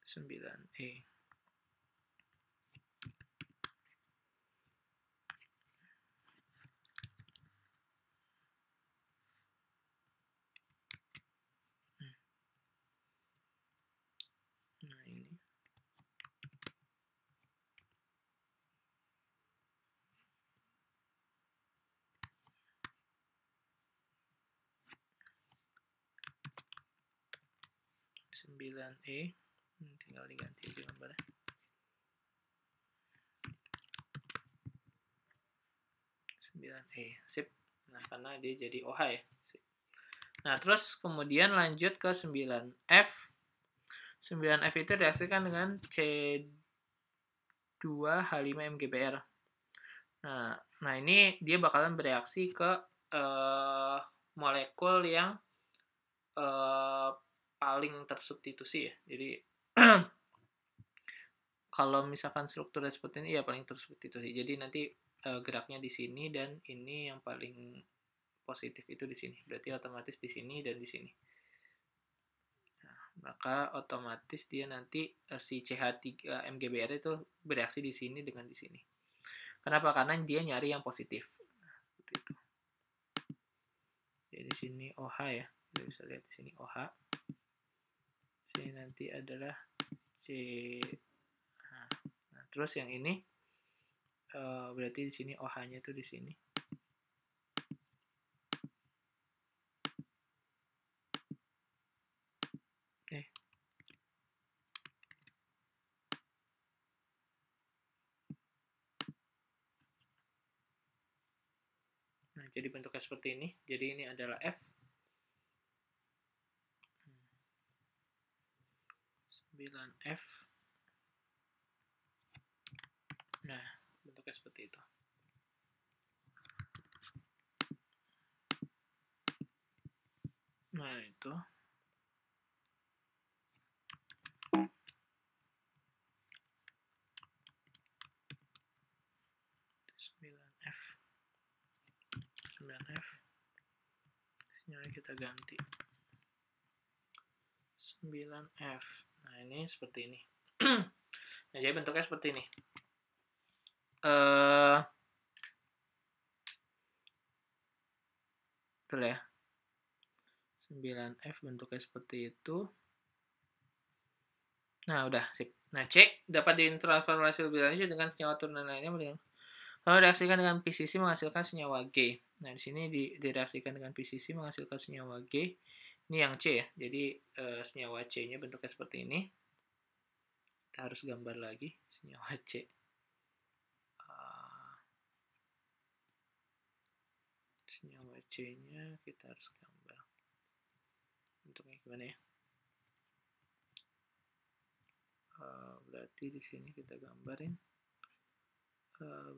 S1: 9E. Nah, ini. E tinggal diganti aja gambarnya. 9E, sip. Nah, karena dia jadi OH ya. Sip. Nah, terus kemudian lanjut ke 9F. 9F itu reaksikan dengan C2H5MgBr. Nah ini dia bakalan bereaksi ke molekul yang paling tersubstitusi ya. Jadi kalau misalkan strukturnya seperti ini ya paling tersubstitusi. Jadi nanti geraknya di sini dan ini yang paling positif itu di sini. Berarti otomatis di sini dan di sini. Nah, maka otomatis dia nanti si CH3MgBr itu bereaksi di sini dengan di sini. Kenapa? Karena dia nyari yang positif. Nah, seperti itu. Jadi di sini OH ya. Kita bisa lihat di sini OH. Sini nanti adalah C. Nah, terus yang ini berarti di sini OH-nya itu di sini. Oke. Nah, jadi bentuknya seperti ini. Jadi ini adalah F. 9F. Nah, bentuknya seperti itu. Nah, itu. F. 9F. Ini kita ganti. 9F. Nah, ini seperti ini. Nah, jadi bentuknya seperti ini. Betul ya. 9F bentuknya seperti itu. Nah, udah, sip. Nah, C dapat ditransformasi lebih lanjut dengan senyawa turunan lainnya. Lalu reaksikan dengan PCC menghasilkan senyawa G. Nah, di sini direaksikan dengan PCC menghasilkan senyawa G. Ini yang C ya. Jadi senyawa C-nya bentuknya seperti ini. Kita harus gambar lagi senyawa C. Senyawa C-nya kita harus gambar. Bentuknya gimana ya? Berarti di sini kita gambarin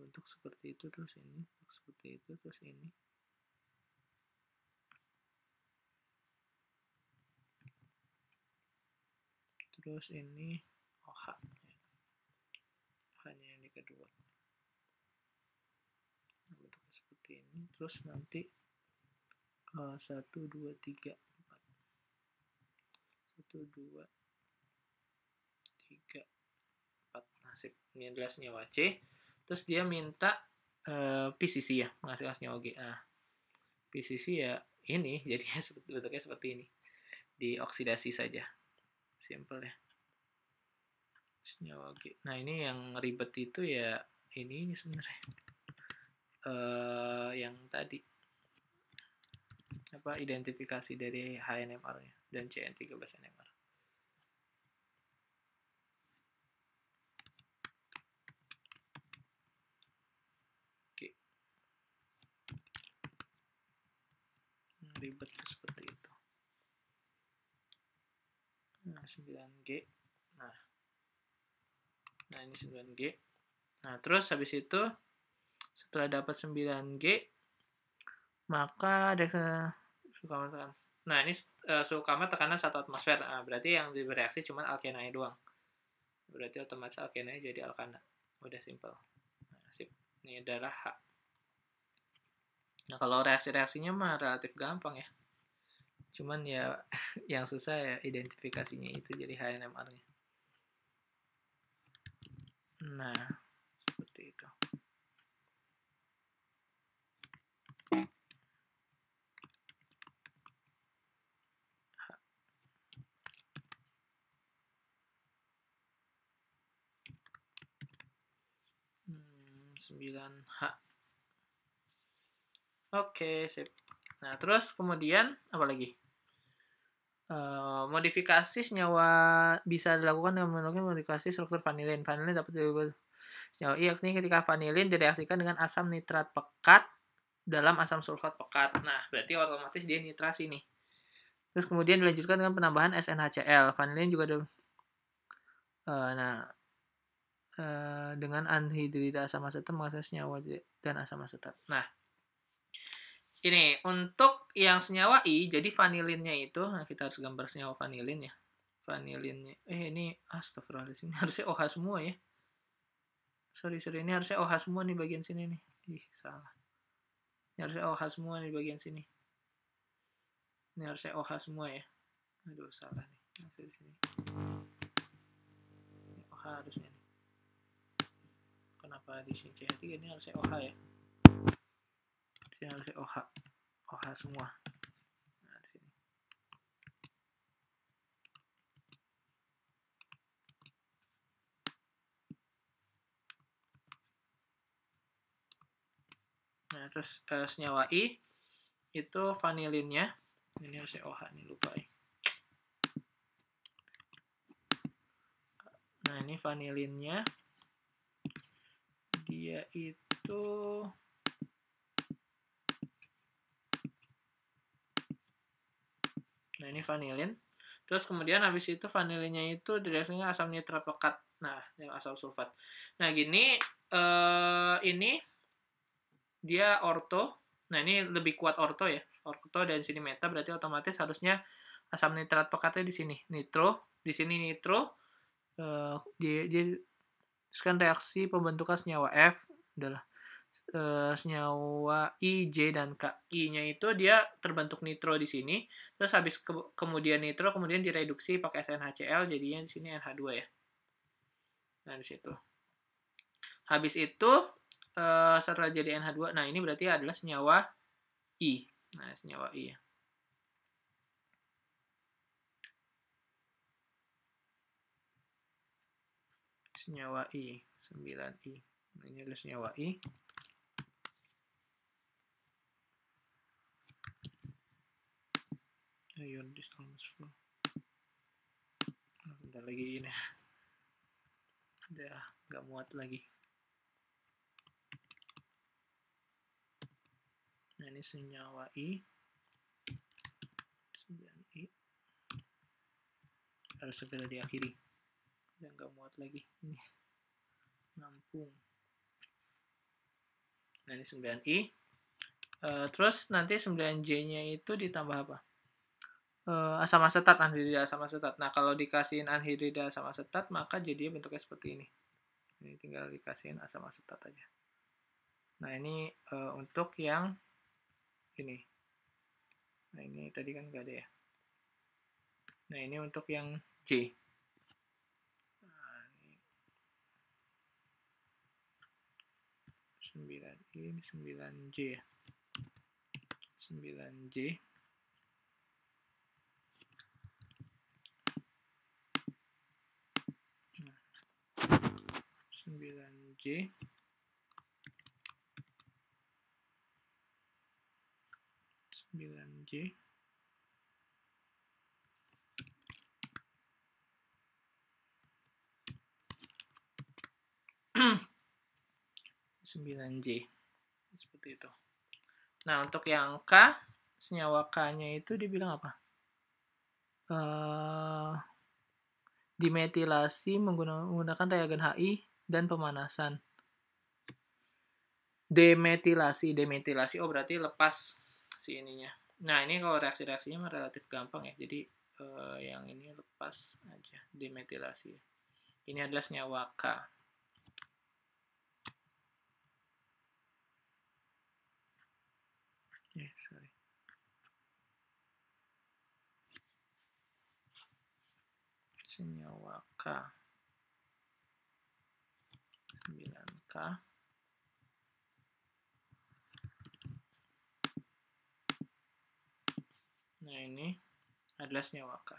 S1: bentuk seperti itu, terus ini, bentuk seperti itu, terus ini. Terus ini OH. OH-nya yang di kedua. Nah, bentuknya seperti ini. Terus nanti 1, 2, 3, 4. 1, 2, 3, 4. Nasib. Ini adalah senyawa C. Terus dia minta PCC ya, menghasilkan senyawa G. Nah, PCC ya ini, jadinya bentuknya seperti ini. Dioksidasi saja. Simple ya. Senyawa G. Nah, ini yang ribet itu ya ini sebenarnya. Yang tadi. Apa identifikasi dari HNMR-nya dan CN13NMR. Oke. Ribet seperti itu. Nah, 9G. Nah, ini 9G. Nah, terus habis itu setelah dapat 9G maka Nah, ini suhu kamar tekanan 1 atmosfer. Nah, berarti yang bereaksi cuma alkenanya doang. Berarti otomatis alkenanya jadi alkana. Udah simple. Nah, sip. Ini adalah H. Nah, kalau reaksi-reaksinya mah relatif gampang ya. Cuman ya yang susah ya identifikasinya itu jadi HNMR-nya. Nah, seperti itu. H. 9H. Oke, sip. Nah, terus kemudian apa lagi? Modifikasi senyawa bisa dilakukan dengan menggunakan modifikasi struktur vanilin. Vanilin dapat diubah senyawa I, yakni ketika vanilin direaksikan dengan asam nitrat pekat dalam asam sulfat pekat. Nah, berarti otomatis dia nitrasi nih. Terus kemudian dilanjutkan dengan penambahan SnHCl. Vanilin juga ada. Dengan anhidrida asam asetat menghasilkan senyawa dan asam asetat. Nah, ini untuk yang senyawa I, jadi vanilinnya itu, nah kita harus gambar senyawa vanilin ya. Vanilinnya, ini astagfirullahaladzim, harusnya OH semua ya. Sorry, ini harusnya OH semua nih bagian sini nih. Ih, salah. Ini harusnya OH semua nih bagian sini. Ini harusnya OH semua ya. Aduh, salah nih. Masih di sini. Ini OH harusnya nih. Kenapa di sini CH3 ini harusnya OH ya? Sini harusnya OH. OH semua. Nah, di sini. Nah, terus senyawa I itu vanilinnya. Ini harusnya OH nih, lupa ya. Nah, ini vanilinnya. Dia itu nah, ini vanilin. Terus kemudian habis itu vanilinnya itu direaksinya asam nitrat pekat. Nah, yang asam sulfat. Nah, gini ini dia orto. Nah, ini lebih kuat orto ya. Orto dan sini meta, berarti otomatis harusnya asam nitrat pekatnya di sini. Nitro, di sini nitro. Dia sekarang reaksi pembentukan senyawa F adalah senyawa I, J, dan K. I-nya itu dia terbentuk nitro di sini, terus habis kemudian nitro, kemudian direduksi pakai SnHCl, jadinya di sini NH2 ya. Nah, di situ. Habis itu, setelah jadi NH2, nah ini berarti adalah senyawa I. Nah, senyawa I ya. Senyawa I, 9I. Nah, ini adalah senyawa I. Ion distransfer. Nah, bentar lagi ini. Udah nggak muat lagi. Nah, ini senyawa I. 9I. Harus segera diakhiri. Udah nggak muat lagi. Ini. Nampung. Nah, ini 9I. Terus nanti 9J-nya itu ditambah apa? Asam asetat, anhidrida asam asetat. Nah, kalau dikasihin anhidrida asam asetat, maka jadinya bentuknya seperti ini. Ini tinggal dikasihin asam asetat aja. Nah, ini untuk yang ini. Nah, ini tadi kan nggak ada ya. Nah, ini untuk yang J. Nah, ini 9, ini 9J ya. 9J. Nah, 9J. 9J. 9J. Seperti itu. Nah, untuk yang K, senyawa K-nya itu dibilang apa? Dimetilasi menggunakan reagen HI dan pemanasan. Demetilasi. Oh, berarti lepas si ininya. Nah, ini kalau reaksi-reaksinya mah relatif gampang ya. Jadi yang ini lepas aja, demetilasi. Ini adalah senyawa K. Sorry. Senyawa K. 9K. Nah, ini adalah senyawa K.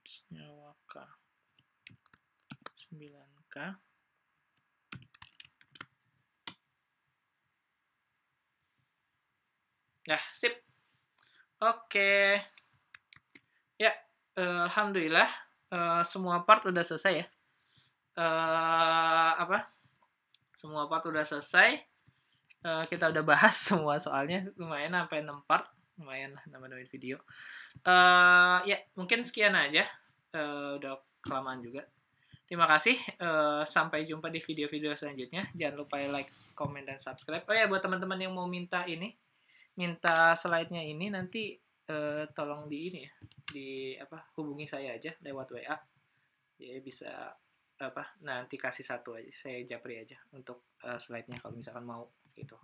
S1: Senyawa K. 9K. Nah, sip. Oke. Ya, alhamdulillah semua part udah selesai ya. Semua part udah selesai. Kita udah bahas semua soalnya, lumayan sampai 6 part. Lumayan lah nama-namain video. Ya, mungkin sekian aja. Udah kelamaan juga. Terima kasih. Sampai jumpa di video-video selanjutnya. Jangan lupa like, komen, dan subscribe. Oh ya, buat teman-teman yang mau minta slide-nya ini nanti tolong hubungi saya aja lewat WA. Jadi bisa nanti kasih satu aja, saya japri aja untuk slide-nya kalau misalkan mau gitu.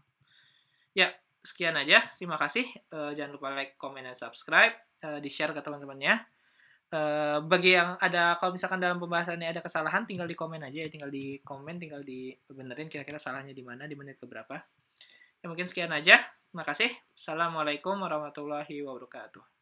S1: Ya, sekian aja. Terima kasih. Jangan lupa like, comment, dan subscribe. Di-share ke teman-temannya. Bagi yang kalau misalkan dalam pembahasannya ada kesalahan, tinggal di komen aja ya. Tinggal di komen, tinggal dibenerin kira-kira salahnya di mana, di menit keberapa. Ya, mungkin sekian aja. Terima kasih. Assalamualaikum warahmatullahi wabarakatuh.